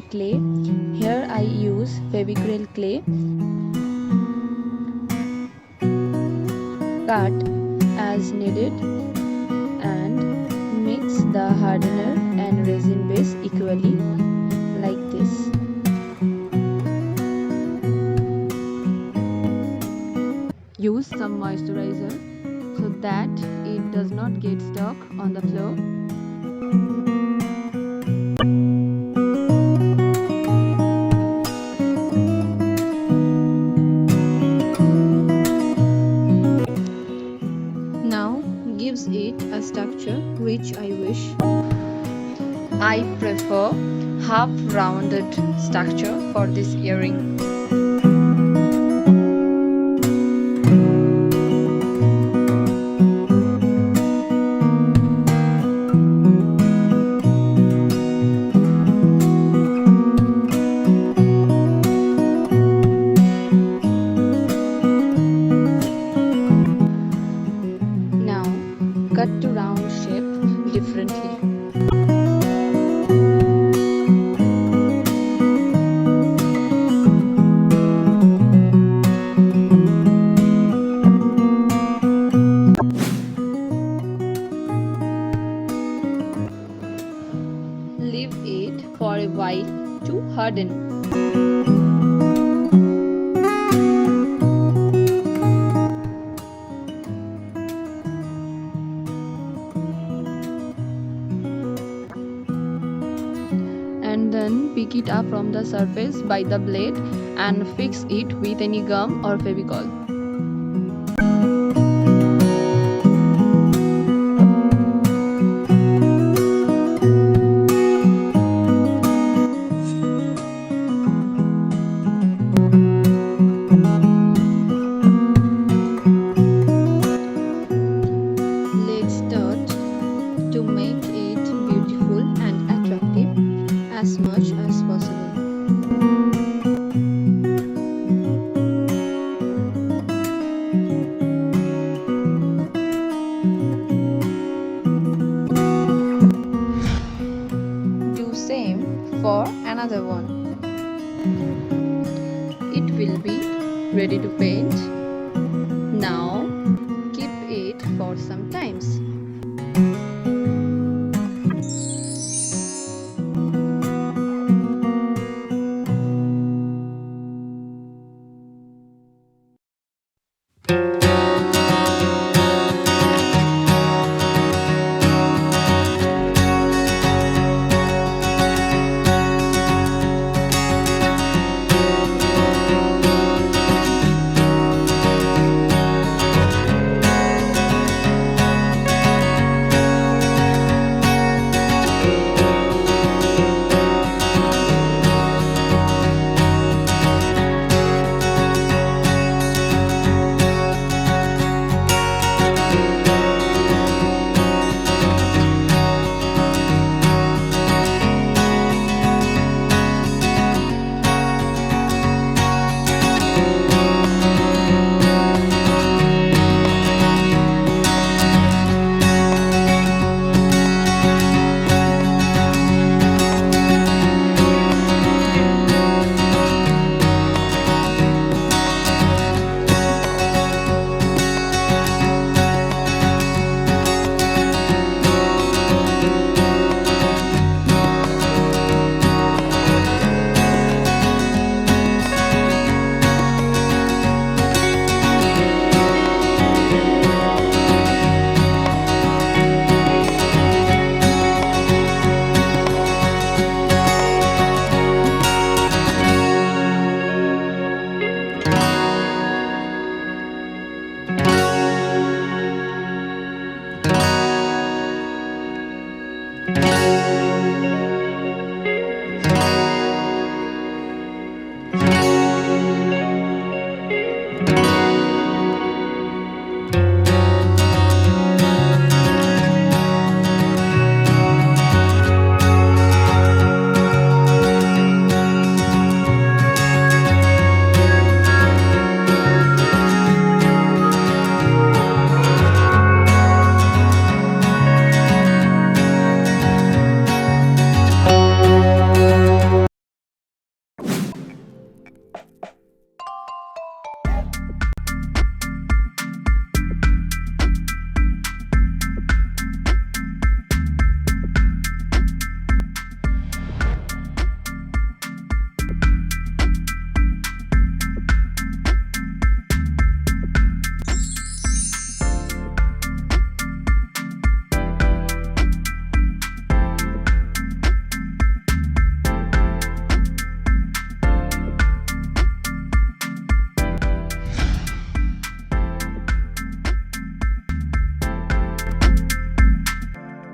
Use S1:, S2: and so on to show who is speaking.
S1: clay. Here I use Fevicryl clay. Cut as needed and mix the hardener and resin base equally like this. Use some moisturizer so that it does not get stuck on the floor. Now gives it a structure which I wish. I prefer half rounded structure for this earring. Cut to round shape differently. Leave it for a while to harden. And then pick it up from the surface by the blade and fix it with any gum or Fevicol. Let's start to make it beautiful and attractive as much as possible. Do same for another one. It will be ready to paint